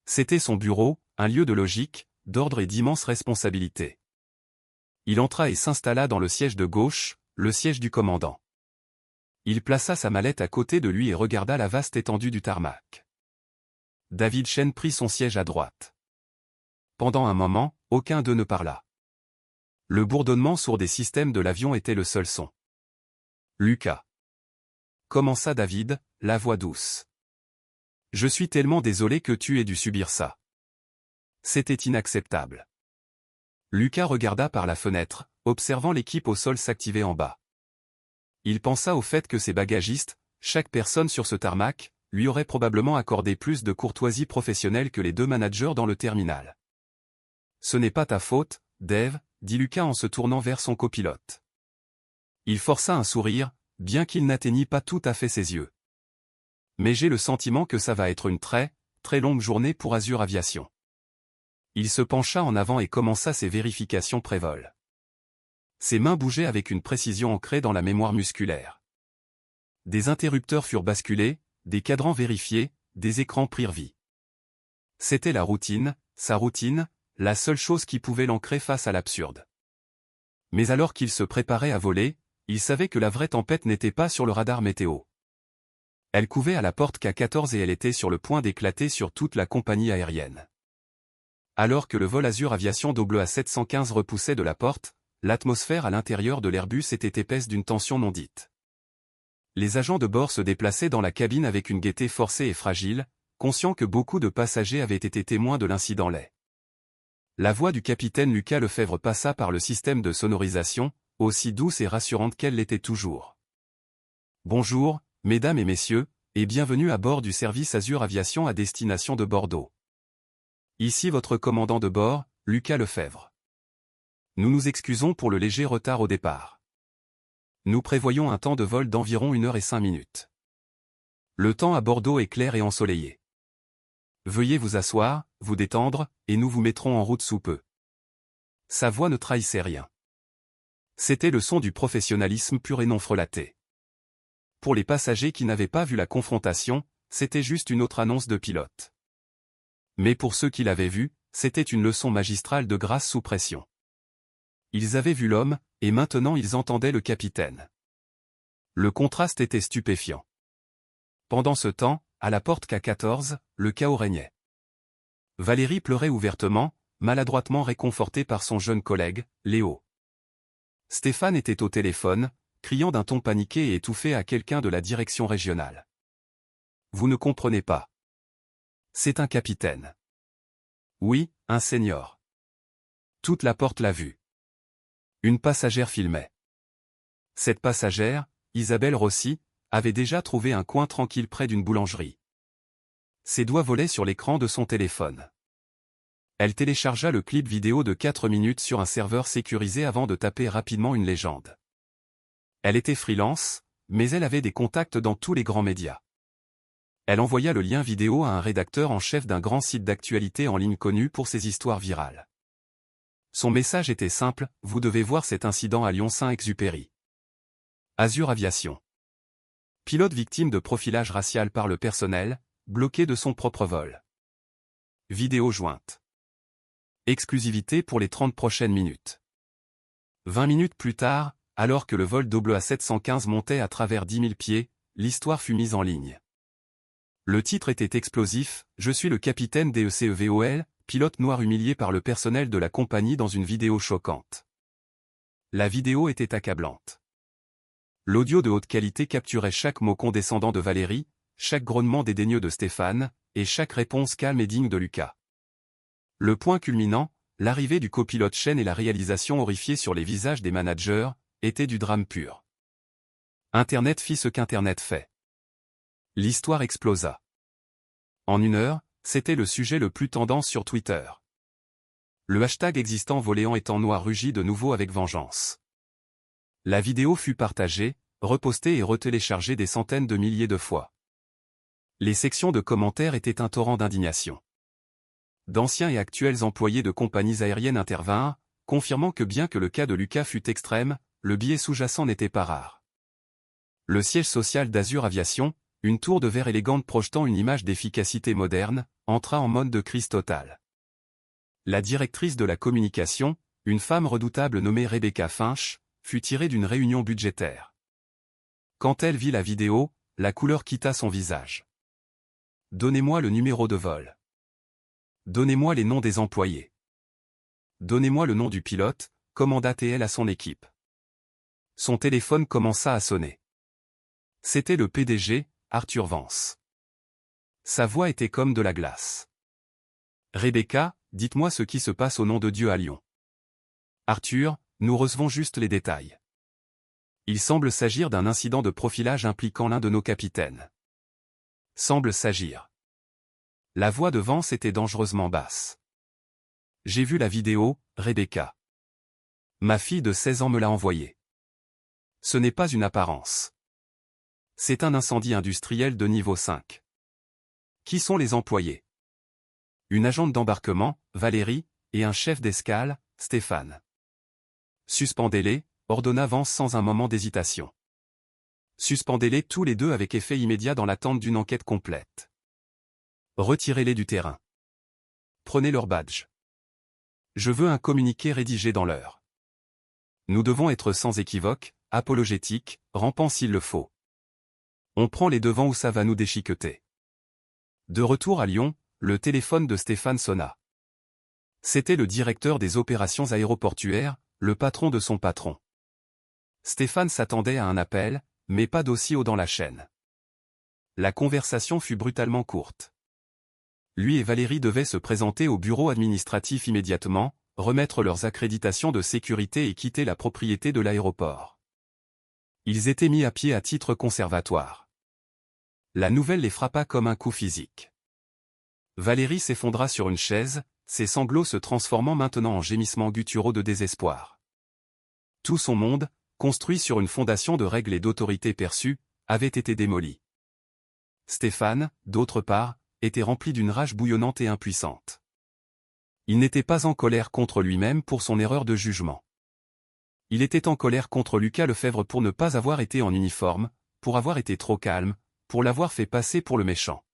C'était son bureau, un lieu de logique, d'ordre et d'immense responsabilité. Il entra et s'installa dans le siège de gauche, le siège du commandant. Il plaça sa mallette à côté de lui et regarda la vaste étendue du tarmac. David Chen prit son siège à droite. Pendant un moment, aucun d'eux ne parla. Le bourdonnement sourd des systèmes de l'avion était le seul son. « Lucas. » commença David, la voix douce. « Je suis tellement désolé que tu aies dû subir ça. C'était inacceptable. » Lucas regarda par la fenêtre, observant l'équipe au sol s'activer en bas. Il pensa au fait que ses bagagistes, chaque personne sur ce tarmac, lui aurait probablement accordé plus de courtoisie professionnelle que les deux managers dans le terminal. « Ce n'est pas ta faute, Dave, » dit Lucas en se tournant vers son copilote. Il força un sourire, bien qu'il n'atteignît pas tout à fait ses yeux. « Mais j'ai le sentiment que ça va être une très longue journée pour Azure Aviation. » Il se pencha en avant et commença ses vérifications pré-vol. Ses mains bougeaient avec une précision ancrée dans la mémoire musculaire. Des interrupteurs furent basculés, des cadrans vérifiés, des écrans prirent vie. C'était la routine, sa routine, la seule chose qui pouvait l'ancrer face à l'absurde. Mais alors qu'il se préparait à voler, il savait que la vraie tempête n'était pas sur le radar météo. Elle couvait à la porte K14 et elle était sur le point d'éclater sur toute la compagnie aérienne. Alors que le vol Azure Aviation A715 repoussait de la porte, l'atmosphère à l'intérieur de l'Airbus était épaisse d'une tension non dite. Les agents de bord se déplaçaient dans la cabine avec une gaieté forcée et fragile, conscients que beaucoup de passagers avaient été témoins de l'incident laid. La voix du capitaine Lucas Lefebvre passa par le système de sonorisation, aussi douce et rassurante qu'elle l'était toujours. « Bonjour, mesdames et messieurs, et bienvenue à bord du service Azure Aviation à destination de Bordeaux. Ici votre commandant de bord, Lucas Lefebvre. Nous nous excusons pour le léger retard au départ. Nous prévoyons un temps de vol d'environ 1 heure et 5 minutes. Le temps à Bordeaux est clair et ensoleillé. Veuillez vous asseoir, vous détendre, et nous vous mettrons en route sous peu. » Sa voix ne trahissait rien. C'était le son du professionnalisme pur et non frelaté. Pour les passagers qui n'avaient pas vu la confrontation, c'était juste une autre annonce de pilote. Mais pour ceux qui l'avaient vu, c'était une leçon magistrale de grâce sous pression. Ils avaient vu l'homme, et maintenant ils entendaient le capitaine. Le contraste était stupéfiant. Pendant ce temps, à la porte K14, le chaos régnait. Valérie pleurait ouvertement, maladroitement réconfortée par son jeune collègue, Léo. Stéphane était au téléphone, criant d'un ton paniqué et étouffé à quelqu'un de la direction régionale. « Vous ne comprenez pas. C'est un capitaine. » « Oui, un senior. » Toute la porte l'a vu. Une passagère filmait. Cette passagère, Isabelle Rossi, avait déjà trouvé un coin tranquille près d'une boulangerie. Ses doigts volaient sur l'écran de son téléphone. Elle téléchargea le clip vidéo de 4 minutes sur un serveur sécurisé avant de taper rapidement une légende. Elle était freelance, mais elle avait des contacts dans tous les grands médias. Elle envoya le lien vidéo à un rédacteur en chef d'un grand site d'actualité en ligne connu pour ses histoires virales. Son message était simple, « Vous devez voir cet incident à Lyon-Saint-Exupéry. » Azure Aviation. Pilote victime de profilage racial par le personnel, bloqué de son propre vol. Vidéo jointe. Exclusivité pour les 30 prochaines minutes. 20 minutes plus tard, alors que le vol d'OBLEA-715 montait à travers 10 000 pieds, l'histoire fut mise en ligne. Le titre était explosif, « Je suis le capitaine DECEVOL, pilote noir humilié par le personnel de la compagnie dans une vidéo choquante. » La vidéo était accablante. L'audio de haute qualité capturait chaque mot condescendant de Valérie, chaque grognement dédaigneux de Stéphane, et chaque réponse calme et digne de Lucas. Le point culminant, l'arrivée du copilote Chen et la réalisation horrifiée sur les visages des managers, était du drame pur. Internet fit ce qu'Internet fait. L'histoire explosa. En 1 heure, c'était le sujet le plus tendance sur Twitter. Le hashtag existant voléant étant noir rugit de nouveau avec vengeance. La vidéo fut partagée, repostée et retéléchargée des centaines de milliers de fois. Les sections de commentaires étaient un torrent d'indignation. D'anciens et actuels employés de compagnies aériennes intervinrent, confirmant que bien que le cas de Lucas fût extrême, le biais sous-jacent n'était pas rare. Le siège social d'Azur Aviation, une tour de verre élégante projetant une image d'efficacité moderne, entra en mode de crise totale. La directrice de la communication, une femme redoutable nommée Rebecca Finch, fut tirée d'une réunion budgétaire. Quand elle vit la vidéo, la couleur quitta son visage. « Donnez-moi le numéro de vol. Donnez-moi les noms des employés. Donnez-moi le nom du pilote », commanda-t-elle à son équipe. Son téléphone commença à sonner. C'était le PDG, Arthur Vance. Sa voix était comme de la glace. « Rebecca, dites-moi ce qui se passe au nom de Dieu à Lyon. »« Arthur, nous recevons juste les détails. Il semble s'agir d'un incident de profilage impliquant l'un de nos capitaines. » « Semble s'agir. » La voix de Vance était dangereusement basse. « J'ai vu la vidéo, Rebecca. Ma fille de 16 ans me l'a envoyée. Ce n'est pas une apparence. C'est un incendie industriel de niveau 5. Qui sont les employés? Une agente d'embarquement, Valérie, et un chef d'escale, Stéphane. Suspendez-les, ordonna Vance sans un moment d'hésitation. Suspendez-les tous les deux avec effet immédiat dans l'attente d'une enquête complète. Retirez-les du terrain. Prenez leur badge. Je veux un communiqué rédigé dans l'heure. Nous devons être sans équivoque, apologétiques, rampants s'il le faut. On prend les devants ou ça va nous déchiqueter. De retour à Lyon, le téléphone de Stéphane sonna. C'était le directeur des opérations aéroportuaires, le patron de son patron. Stéphane s'attendait à un appel, mais pas d'aussi haut dans la chaîne. La conversation fut brutalement courte. Lui et Valérie devaient se présenter au bureau administratif immédiatement, remettre leurs accréditations de sécurité et quitter la propriété de l'aéroport. Ils étaient mis à pied à titre conservatoire. La nouvelle les frappa comme un coup physique. Valérie s'effondra sur une chaise, ses sanglots se transformant maintenant en gémissements gutturaux de désespoir. Tout son monde, construit sur une fondation de règles et d'autorité perçues, avait été démoli. Stéphane, d'autre part, était rempli d'une rage bouillonnante et impuissante. Il n'était pas en colère contre lui-même pour son erreur de jugement. Il était en colère contre Lucas Lefebvre pour ne pas avoir été en uniforme, pour avoir été trop calme, pour l'avoir fait passer pour le méchant.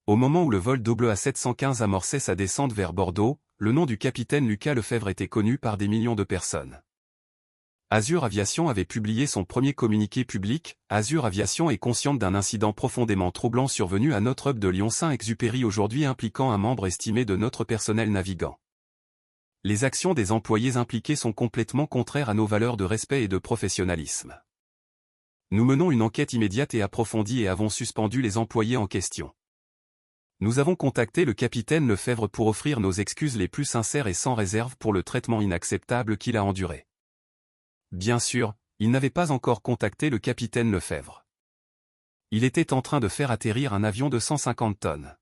Au moment où le vol d'OBLEA-715 amorçait sa descente vers Bordeaux, le nom du capitaine Lucas Lefebvre était connu par des millions de personnes. Azur Aviation avait publié son premier communiqué public. Azur Aviation est consciente d'un incident profondément troublant survenu à notre hub de Lyon-Saint-Exupéry aujourd'hui impliquant un membre estimé de notre personnel navigant. Les actions des employés impliqués sont complètement contraires à nos valeurs de respect et de professionnalisme. Nous menons une enquête immédiate et approfondie et avons suspendu les employés en question. Nous avons contacté le capitaine Lefebvre pour offrir nos excuses les plus sincères et sans réserve pour le traitement inacceptable qu'il a enduré. Bien sûr, il n'avait pas encore contacté le capitaine Lefebvre. Il était en train de faire atterrir un avion de 150 tonnes.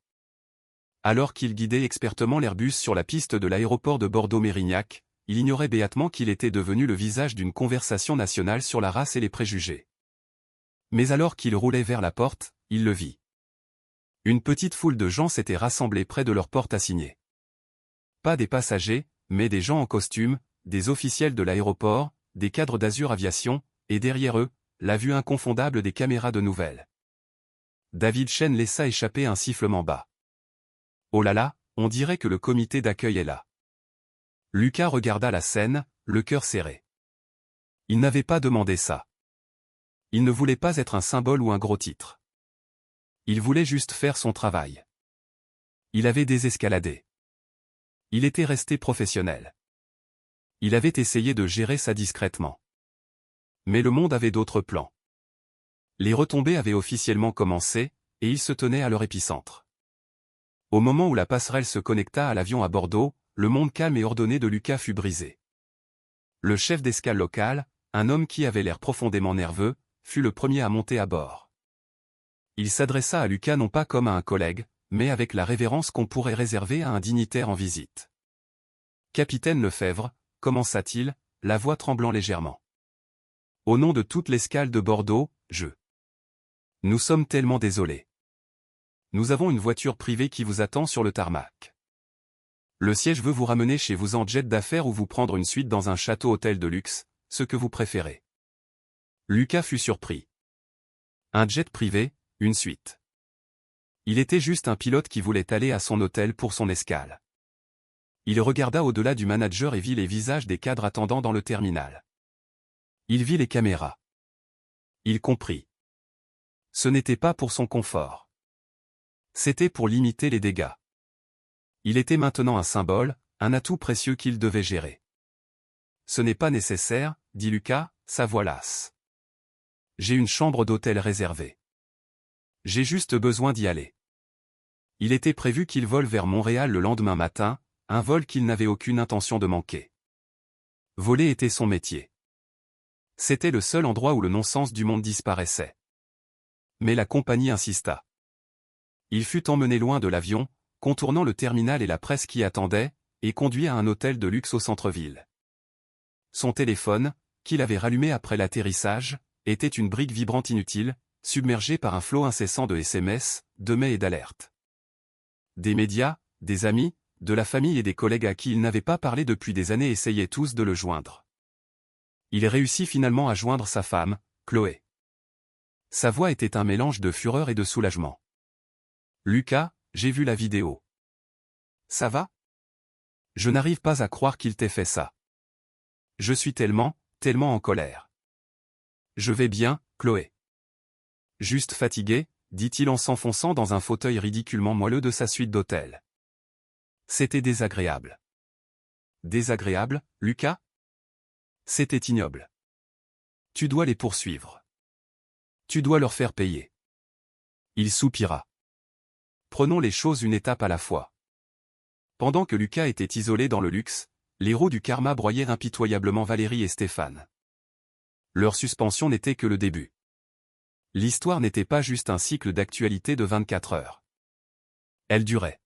Alors qu'il guidait expertement l'Airbus sur la piste de l'aéroport de Bordeaux-Mérignac, il ignorait béatement qu'il était devenu le visage d'une conversation nationale sur la race et les préjugés. Mais alors qu'il roulait vers la porte, il le vit. Une petite foule de gens s'était rassemblée près de leur porte assignée. Pas des passagers, mais des gens en costume, des officiels de l'aéroport, des cadres d'Azur Aviation, et derrière eux, la vue inconfondable des caméras de nouvelles. David Chen laissa échapper un sifflement bas. « Oh là là, on dirait que le comité d'accueil est là. Lucas regarda la scène, le cœur serré. Il n'avait pas demandé ça. Il ne voulait pas être un symbole ou un gros titre. Il voulait juste faire son travail. Il avait désescaladé. Il était resté professionnel. Il avait essayé de gérer ça discrètement. Mais le monde avait d'autres plans. Les retombées avaient officiellement commencé, et il se tenait à leur épicentre. Au moment où la passerelle se connecta à l'avion à Bordeaux, le monde calme et ordonné de Lucas fut brisé. Le chef d'escale local, un homme qui avait l'air profondément nerveux, fut le premier à monter à bord. Il s'adressa à Lucas non pas comme à un collègue, mais avec la révérence qu'on pourrait réserver à un dignitaire en visite. « Capitaine Lefebvre », commença-t-il, la voix tremblant légèrement. « Au nom de toute l'escale de Bordeaux, Nous sommes tellement désolés. Nous avons une voiture privée qui vous attend sur le tarmac. Le siège veut vous ramener chez vous en jet d'affaires ou vous prendre une suite dans un château-hôtel de luxe, ce que vous préférez. » Lucas fut surpris. Un jet privé, une suite. Il était juste un pilote qui voulait aller à son hôtel pour son escale. Il regarda au-delà du manager et vit les visages des cadres attendant dans le terminal. Il vit les caméras. Il comprit. Ce n'était pas pour son confort. C'était pour limiter les dégâts. Il était maintenant un symbole, un atout précieux qu'il devait gérer. « Ce n'est pas nécessaire, dit Lucas, sa voix lasse. J'ai une chambre d'hôtel réservée. J'ai juste besoin d'y aller. » Il était prévu qu'il vole vers Montréal le lendemain matin, un vol qu'il n'avait aucune intention de manquer. Voler était son métier. C'était le seul endroit où le non-sens du monde disparaissait. Mais la compagnie insista. Il fut emmené loin de l'avion, contournant le terminal et la presse qui attendait, et conduit à un hôtel de luxe au centre-ville. Son téléphone, qu'il avait rallumé après l'atterrissage, était une brique vibrante inutile, submergée par un flot incessant de SMS, de mails et d'alertes. Des médias, des amis, de la famille et des collègues à qui il n'avait pas parlé depuis des années essayaient tous de le joindre. Il réussit finalement à joindre sa femme, Chloé. Sa voix était un mélange de fureur et de soulagement. « Lucas, j'ai vu la vidéo. Ça va? Je n'arrive pas à croire qu'il t'ait fait ça. Je suis tellement en colère. Je vais bien, Chloé. Juste fatigué, dit-il en s'enfonçant dans un fauteuil ridiculement moelleux de sa suite d'hôtel. C'était désagréable. Désagréable, Lucas? C'était ignoble. Tu dois les poursuivre. Tu dois leur faire payer. Il soupira. Prenons les choses une étape à la fois. Pendant que Lucas était isolé dans le luxe, les roues du karma broyaient impitoyablement Valérie et Stéphane. Leur suspension n'était que le début. L'histoire n'était pas juste un cycle d'actualité de 24 heures. Elle durait.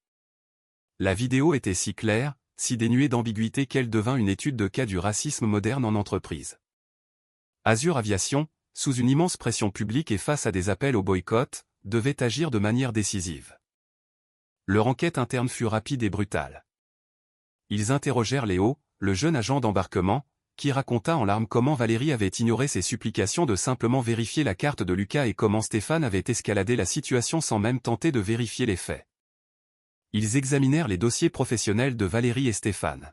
La vidéo était si claire, si dénuée d'ambiguïté qu'elle devint une étude de cas du racisme moderne en entreprise. Azur Aviation, sous une immense pression publique et face à des appels au boycott, devait agir de manière décisive. Leur enquête interne fut rapide et brutale. Ils interrogèrent Léo, le jeune agent d'embarquement, qui raconta en larmes comment Valérie avait ignoré ses supplications de simplement vérifier la carte de Lucas et comment Stéphane avait escaladé la situation sans même tenter de vérifier les faits. Ils examinèrent les dossiers professionnels de Valérie et Stéphane.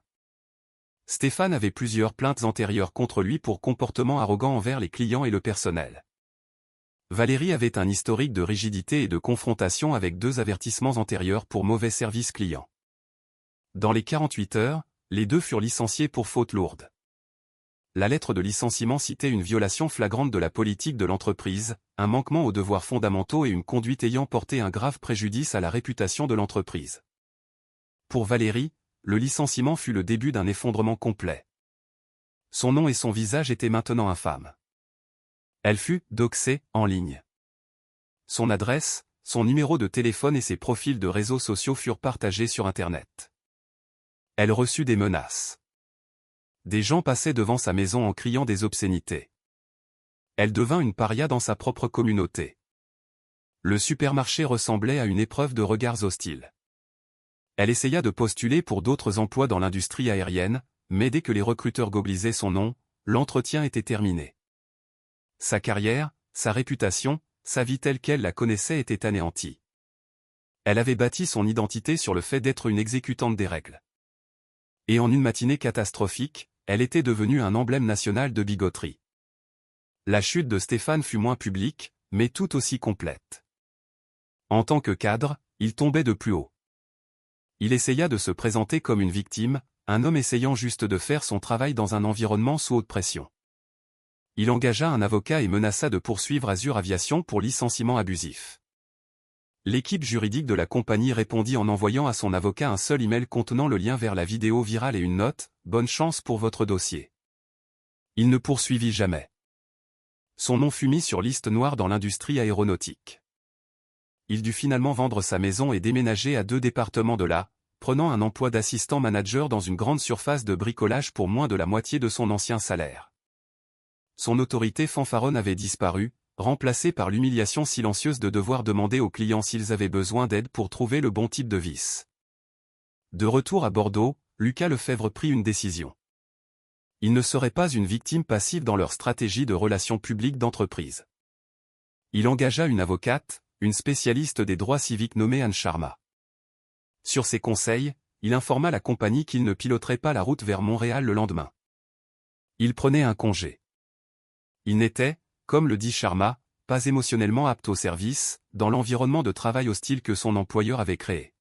Stéphane avait plusieurs plaintes antérieures contre lui pour comportement arrogant envers les clients et le personnel. Valérie avait un historique de rigidité et de confrontation avec 2 avertissements antérieurs pour mauvais service client. Dans les 48 heures, les 2 furent licenciés pour faute lourde. La lettre de licenciement citait une violation flagrante de la politique de l'entreprise, un manquement aux devoirs fondamentaux et une conduite ayant porté un grave préjudice à la réputation de l'entreprise. Pour Valérie, le licenciement fut le début d'un effondrement complet. Son nom et son visage étaient maintenant infâmes. Elle fut doxée en ligne. Son adresse, son numéro de téléphone et ses profils de réseaux sociaux furent partagés sur Internet. Elle reçut des menaces. Des gens passaient devant sa maison en criant des obscénités. Elle devint une paria dans sa propre communauté. Le supermarché ressemblait à une épreuve de regards hostiles. Elle essaya de postuler pour d'autres emplois dans l'industrie aérienne, mais dès que les recruteurs goglisaient son nom, l'entretien était terminé. Sa carrière, sa réputation, sa vie telle qu'elle la connaissait était anéantie. Elle avait bâti son identité sur le fait d'être une exécutante des règles. Et en une matinée catastrophique, elle était devenue un emblème national de bigoterie. La chute de Stéphane fut moins publique, mais tout aussi complète. En tant que cadre, il tombait de plus haut. Il essaya de se présenter comme une victime, un homme essayant juste de faire son travail dans un environnement sous haute pression. Il engagea un avocat et menaça de poursuivre Azur Aviation pour licenciement abusif. L'équipe juridique de la compagnie répondit en envoyant à son avocat un seul email contenant le lien vers la vidéo virale et une note « Bonne chance pour votre dossier ». Il ne poursuivit jamais. Son nom fut mis sur liste noire dans l'industrie aéronautique. Il dut finalement vendre sa maison et déménager à 2 départements de là, prenant un emploi d'assistant manager dans une grande surface de bricolage pour moins de la moitié de son ancien salaire. Son autorité fanfaronne avait disparu, remplacée par l'humiliation silencieuse de devoir demander aux clients s'ils avaient besoin d'aide pour trouver le bon type de vis. De retour à Bordeaux, Lucas Lefebvre prit une décision. Il ne serait pas une victime passive dans leur stratégie de relations publiques d'entreprise. Il engagea une avocate, une spécialiste des droits civiques nommée Anne Sharma. Sur ses conseils, il informa la compagnie qu'il ne piloterait pas la route vers Montréal le lendemain. Il prenait un congé. Il n'était, comme le dit Sharma, pas émotionnellement apte au service, dans l'environnement de travail hostile que son employeur avait créé.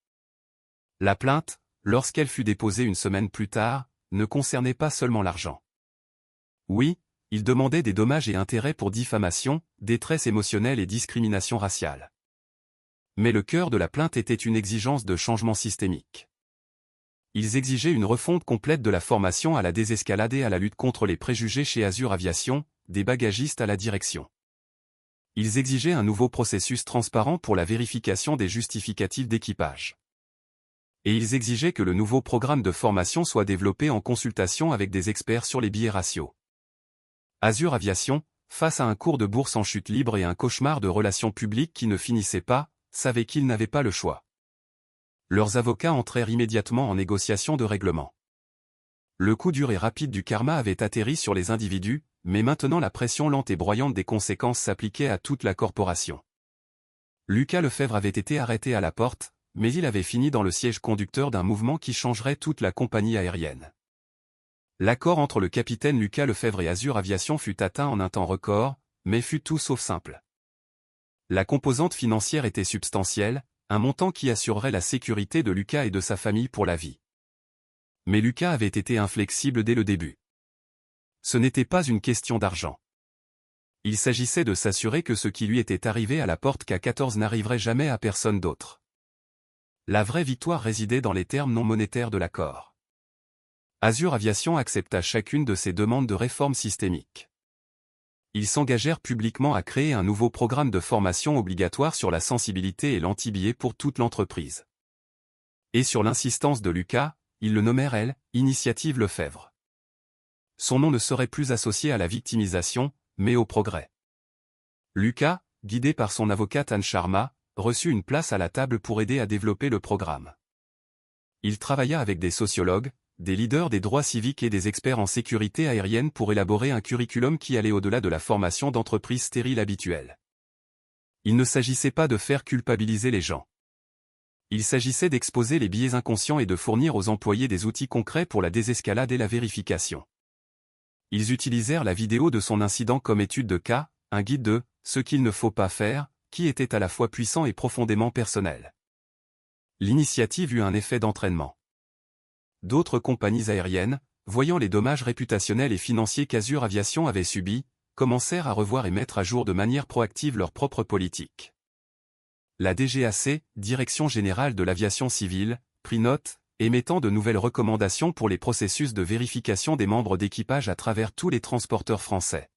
La plainte, lorsqu'elle fut déposée une semaine plus tard, ne concernait pas seulement l'argent. Oui, il demandait des dommages et intérêts pour diffamation, détresse émotionnelle et discrimination raciale. Mais le cœur de la plainte était une exigence de changement systémique. Ils exigeaient une refonte complète de la formation à la désescalade et à la lutte contre les préjugés chez Azur Aviation, des bagagistes à la direction. Ils exigeaient un nouveau processus transparent pour la vérification des justificatifs d'équipage. Et ils exigeaient que le nouveau programme de formation soit développé en consultation avec des experts sur les biais raciaux. Azur Aviation, face à un cours de bourse en chute libre et un cauchemar de relations publiques qui ne finissait pas, savait qu'ils n'avaient pas le choix. Leurs avocats entrèrent immédiatement en négociation de règlement. Le coup dur et rapide du karma avait atterri sur les individus, mais maintenant la pression lente et broyante des conséquences s'appliquait à toute la corporation. Lucas Lefebvre avait été arrêté à la porte, mais il avait fini dans le siège conducteur d'un mouvement qui changerait toute la compagnie aérienne. L'accord entre le capitaine Lucas Lefebvre et Azur Aviation fut atteint en un temps record, mais fut tout sauf simple. La composante financière était substantielle, un montant qui assurerait la sécurité de Lucas et de sa famille pour la vie. Mais Lucas avait été inflexible dès le début. Ce n'était pas une question d'argent. Il s'agissait de s'assurer que ce qui lui était arrivé à la porte K14 n'arriverait jamais à personne d'autre. La vraie victoire résidait dans les termes non monétaires de l'accord. Azur Aviation accepta chacune de ces demandes de réforme systémique. Ils s'engagèrent publiquement à créer un nouveau programme de formation obligatoire sur la sensibilité et l'anti-biais pour toute l'entreprise. Et sur l'insistance de Lucas, ils le nommèrent Initiative Lefebvre. Son nom ne serait plus associé à la victimisation, mais au progrès. Lucas, guidé par son avocate Anne Sharma, reçut une place à la table pour aider à développer le programme. Il travailla avec des sociologues, des leaders des droits civiques et des experts en sécurité aérienne pour élaborer un curriculum qui allait au-delà de la formation d'entreprise stérile habituelle. Il ne s'agissait pas de faire culpabiliser les gens. Il s'agissait d'exposer les biais inconscients et de fournir aux employés des outils concrets pour la désescalade et la vérification. Ils utilisèrent la vidéo de son incident comme étude de cas, un guide de « ce qu'il ne faut pas faire », qui était à la fois puissant et profondément personnel. L'initiative eut un effet d'entraînement. D'autres compagnies aériennes, voyant les dommages réputationnels et financiers qu'Azur Aviation avait subis, commencèrent à revoir et mettre à jour de manière proactive leur propre politique. La DGAC, Direction Générale de l'Aviation Civile, prit note, émettant de nouvelles recommandations pour les processus de vérification des membres d'équipage à travers tous les transporteurs français.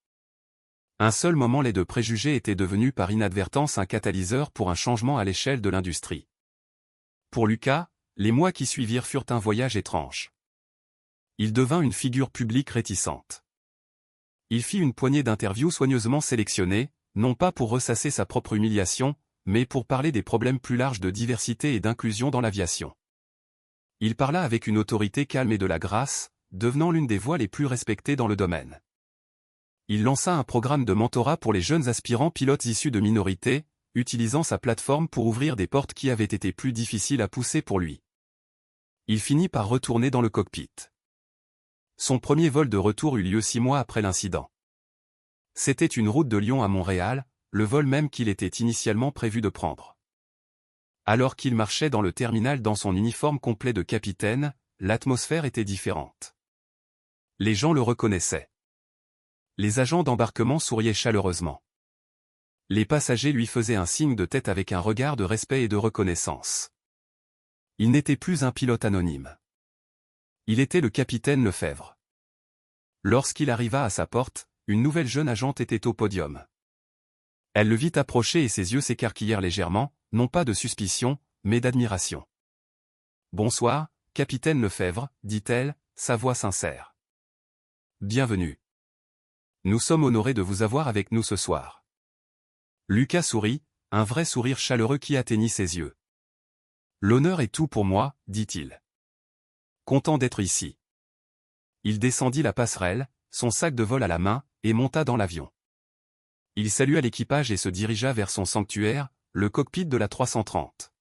Un seul moment les deux préjugés étaient devenus par inadvertance un catalyseur pour un changement à l'échelle de l'industrie. Pour Lucas, les mois qui suivirent furent un voyage étrange. Il devint une figure publique réticente. Il fit une poignée d'interviews soigneusement sélectionnées, non pas pour ressasser sa propre humiliation, mais pour parler des problèmes plus larges de diversité et d'inclusion dans l'aviation. Il parla avec une autorité calme et de la grâce, devenant l'une des voix les plus respectées dans le domaine. Il lança un programme de mentorat pour les jeunes aspirants pilotes issus de minorités, utilisant sa plateforme pour ouvrir des portes qui avaient été plus difficiles à pousser pour lui. Il finit par retourner dans le cockpit. Son premier vol de retour eut lieu 6 mois après l'incident. C'était une route de Lyon à Montréal, le vol même qu'il était initialement prévu de prendre. Alors qu'il marchait dans le terminal dans son uniforme complet de capitaine, l'atmosphère était différente. Les gens le reconnaissaient. Les agents d'embarquement souriaient chaleureusement. Les passagers lui faisaient un signe de tête avec un regard de respect et de reconnaissance. Il n'était plus un pilote anonyme. Il était le capitaine Lefebvre. Lorsqu'il arriva à sa porte, une nouvelle jeune agente était au podium. Elle le vit approcher et ses yeux s'écarquillèrent légèrement, non pas de suspicion, mais d'admiration. « Bonsoir, capitaine Lefebvre, dit-elle, sa voix sincère. Bienvenue. Nous sommes honorés de vous avoir avec nous ce soir. » Lucas sourit, un vrai sourire chaleureux qui atteignit ses yeux. « L'honneur est tout pour moi, dit-il. Content d'être ici. » Il descendit la passerelle, son sac de vol à la main, et monta dans l'avion. Il salua l'équipage et se dirigea vers son sanctuaire, le cockpit de la 330.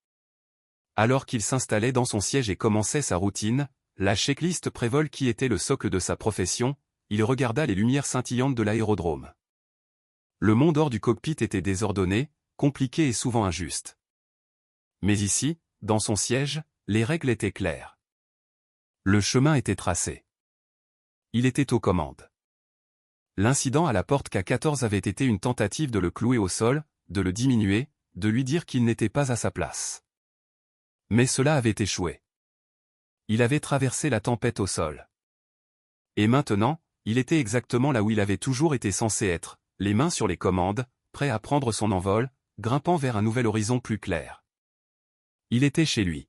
Alors qu'il s'installait dans son siège et commençait sa routine, la checklist pré-vol qui était le socle de sa profession, il regarda les lumières scintillantes de l'aérodrome. Le monde hors du cockpit était désordonné, compliqué et souvent injuste. Mais ici, dans son siège, les règles étaient claires. Le chemin était tracé. Il était aux commandes. L'incident à la porte K14 avait été une tentative de le clouer au sol, de le diminuer, de lui dire qu'il n'était pas à sa place. Mais cela avait échoué. Il avait traversé la tempête au sol. Et maintenant, il était exactement là où il avait toujours été censé être, les mains sur les commandes, prêt à prendre son envol, grimpant vers un nouvel horizon plus clair. Il était chez lui.